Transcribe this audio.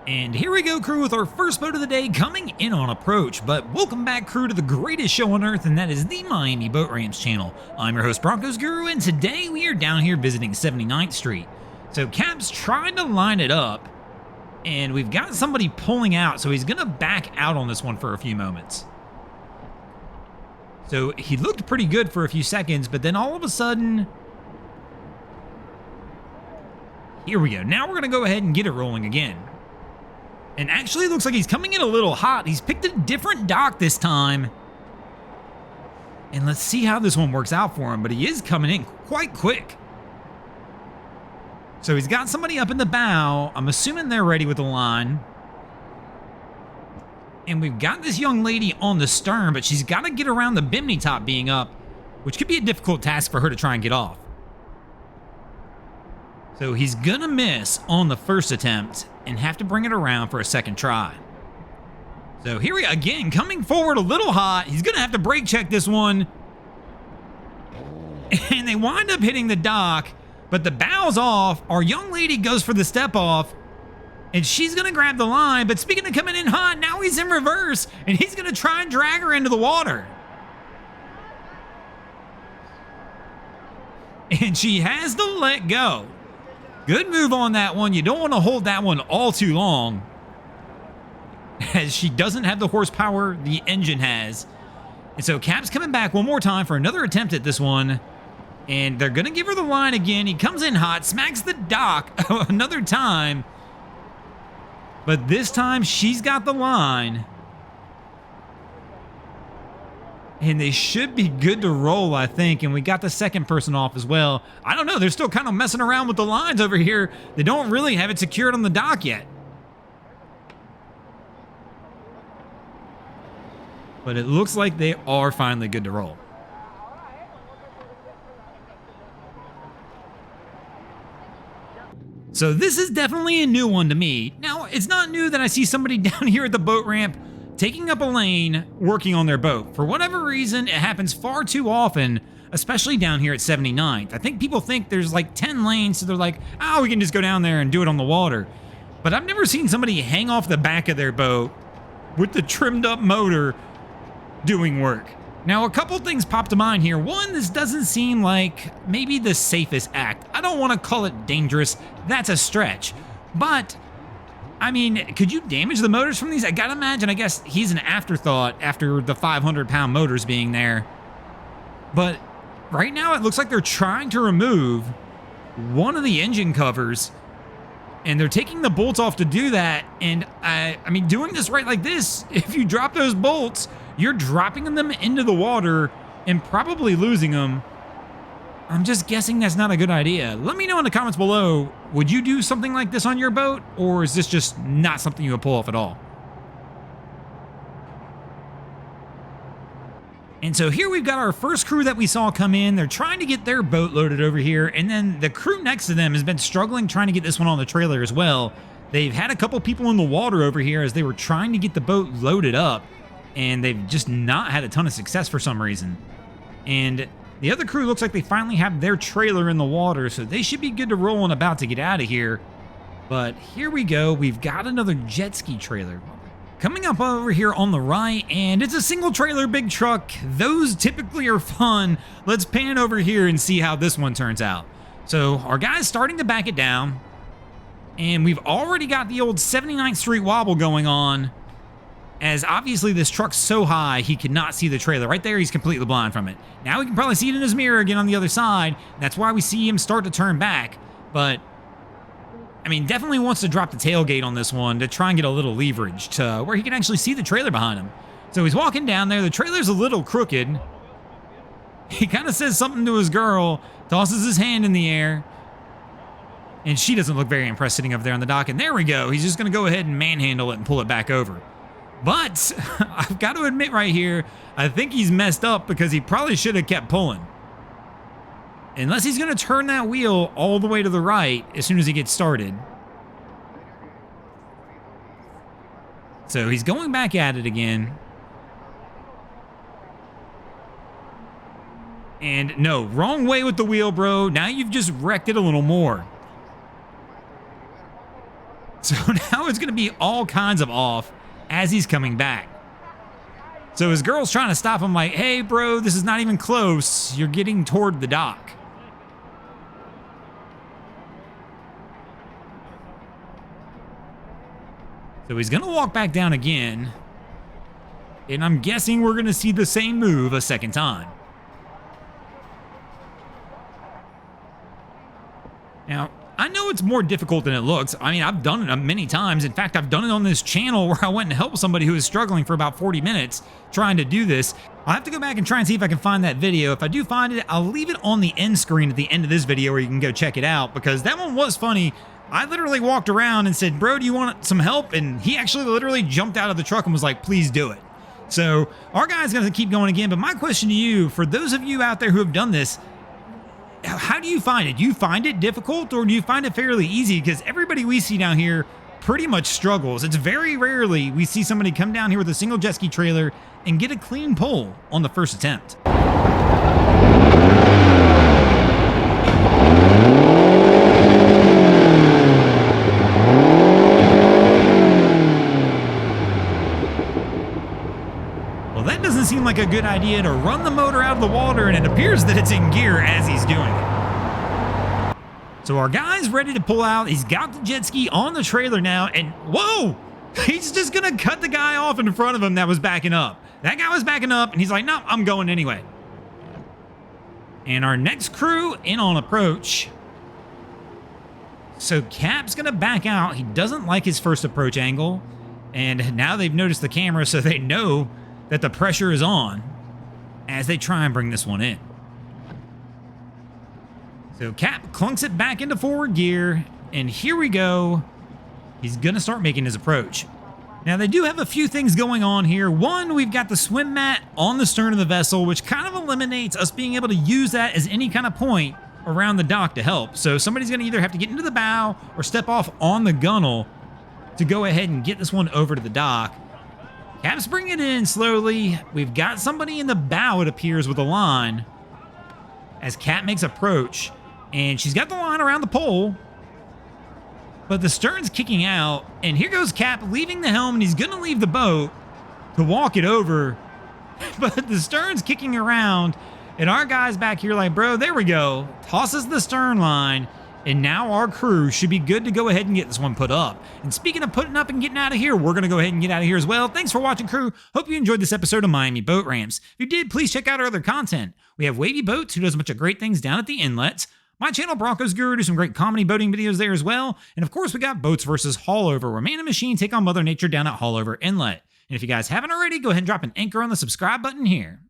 And here we go, crew, with our first boat of the day coming in on approach. But welcome back, crew, to the greatest show on earth, and that is the Miami Boat Ramps channel. I'm your host, Broncos Guru, and today we are down here visiting 79th Street. So Cap's trying to line it up, and we've got somebody pulling out, so he's going to back out on this one for a few moments. So he looked pretty good for a few seconds, but then all of a sudden... Here we go. Now we're going to go ahead and get it rolling again. And actually, it looks like he's coming in a little hot. He's picked a different dock this time. And let's see how this one works out for him. But he is coming in quite quick. So he's got somebody up in the bow. I'm assuming they're ready with the line. And we've got this young lady on the stern, but she's got to get around the bimini top being up, which could be a difficult task for her to try and get off. So he's gonna miss on the first attempt and have to bring it around for a second try. So here we go again, coming forward a little hot. He's gonna have to brake check this one. And they wind up hitting the dock, but the bow's off. Our young lady goes for the step off, and she's gonna grab the line, but speaking of coming in hot, now he's in reverse, and he's gonna try and drag her into the water. And she has to let go. Good move on that one. You don't want to hold that one all too long, as she doesn't have the horsepower the engine has. And so Cap's coming back one more time for another attempt at this one. And they're going to give her the line again. He comes in hot, smacks the dock another time. But this time she's got the line. And they should be good to roll, I think. And we got the second person off as well. I don't know. They're still kind of messing around with the lines over here. They don't really have it secured on the dock yet. But it looks like they are finally good to roll. So this is definitely a new one to me. Now, it's not new that I see somebody down here at the boat ramp taking up a lane, working on their boat. For whatever reason, it happens far too often, especially down here at 79th. I think people think there's like 10 lanes, so they're like, oh, we can just go down there and do it on the water. But I've never seen somebody hang off the back of their boat with the trimmed up motor doing work. Now, a couple things pop to mind here. One, this doesn't seem like maybe the safest act. I don't want to call it dangerous. That's a stretch. But I mean, could you damage the motors from these? I gotta imagine, I guess he's an afterthought after the 500-pound motors being there. But right now it looks like they're trying to remove one of the engine covers, and they're taking the bolts off to do that. And I mean, doing this right like this, if you drop those bolts, you're dropping them into the water and probably losing them. I'm just guessing that's not a good idea. Let me know in the comments below, would you do something like this on your boat, or is this just not something you would pull off at all? And so here we've got our first crew that we saw come in. They're trying to get their boat loaded over here, and then the crew next to them has been struggling trying to get this one on the trailer as well. They've had a couple people in the water over here as they were trying to get the boat loaded up, and they've just not had a ton of success for some reason. And the other crew looks like they finally have their trailer in the water, so they should be good to roll and about to get out of here. But here we go. We've got another jet ski trailer coming up over here on the right, and it's a single trailer big truck. Those typically are fun. Let's pan over here and see how this one turns out. So our guy's starting to back it down, and we've already got the old 79th Street wobble going on, as obviously this truck's so high he could not see the trailer. Right there, he's completely blind from it. Now he can probably see it in his mirror again on the other side. That's why we see him start to turn back. But, I mean, definitely wants to drop the tailgate on this one to try and get a little leverage to where he can actually see the trailer behind him. So he's walking down there. The trailer's a little crooked. He kind of says something to his girl, tosses his hand in the air, and she doesn't look very impressed sitting over there on the dock. And there we go. He's just going to go ahead and manhandle it and pull it back over. But I've got to admit right here, I think he's messed up because he probably should have kept pulling. Unless he's going to turn that wheel all the way to the right as soon as he gets started. So he's going back at it again. And no, wrong way with the wheel, bro. Now you've just wrecked it a little more. So now it's going to be all kinds of off as he's coming back. So his girl's trying to stop him like, hey, bro, this is not even close. You're getting toward the dock. So he's going to walk back down again. And I'm guessing we're going to see the same move a second time. Now, I know it's more difficult than it looks. I mean, I've done it many times. In fact, I've done it on this channel where I went and helped somebody who was struggling for about 40 minutes trying to do this. I'll have to go back and try and see if I can find that video. If I do find it, I'll leave it on the end screen at the end of this video where you can go check it out, because that one was funny. I literally walked around and said, bro, do you want some help? And he actually literally jumped out of the truck and was like, please do it. So our guy's going to keep going again. But my question to you, for those of you out there who have done this, how do you find it? Do you find it difficult, or do you find it fairly easy? Because everybody we see down here pretty much struggles. It's very rarely we see somebody come down here with a single jet ski trailer and get a clean pull on the first attempt. Well, that doesn't seem like a good idea to run the motor out of the water, and it appears that it's in gear as he's doing it. So our guy's ready to pull out. He's got the jet ski on the trailer now, and whoa! He's just gonna cut the guy off in front of him that was backing up. That guy was backing up, and he's like, no, I'm going anyway. And our next crew in on approach. So Cap's gonna back out. He doesn't like his first approach angle, and now they've noticed the camera, so they know that the pressure is on as they try and bring this one in. So Cap clunks it back into forward gear, and here we go. He's gonna start making his approach. Now they do have a few things going on here. One, we've got the swim mat on the stern of the vessel, which kind of eliminates us being able to use that as any kind of point around the dock to help. So somebody's gonna either have to get into the bow or step off on the gunnel to go ahead and get this one over to the dock. Cap's bringing it in slowly. We've got somebody in the bow, it appears, with a line as Cap makes approach. And she's got the line around the pole, but the stern's kicking out. And here goes Cap leaving the helm, and he's going to leave the boat to walk it over. But the stern's kicking around, and our guy's back here like, bro, there we go. Tosses the stern line. And now our crew should be good to go ahead and get this one put up. And speaking of putting up and getting out of here, we're going to go ahead and get out of here as well. Thanks for watching, crew. Hope you enjoyed this episode of Miami Boat Ramps. If you did, please check out our other content. We have Wavy Boats, who does a bunch of great things down at the inlets. My channel, Broncos Guru, do some great comedy boating videos there as well. And of course, we got Boats vs. Haulover, where man and machine take on Mother Nature down at Haulover Inlet. And if you guys haven't already, go ahead and drop an anchor on the subscribe button here.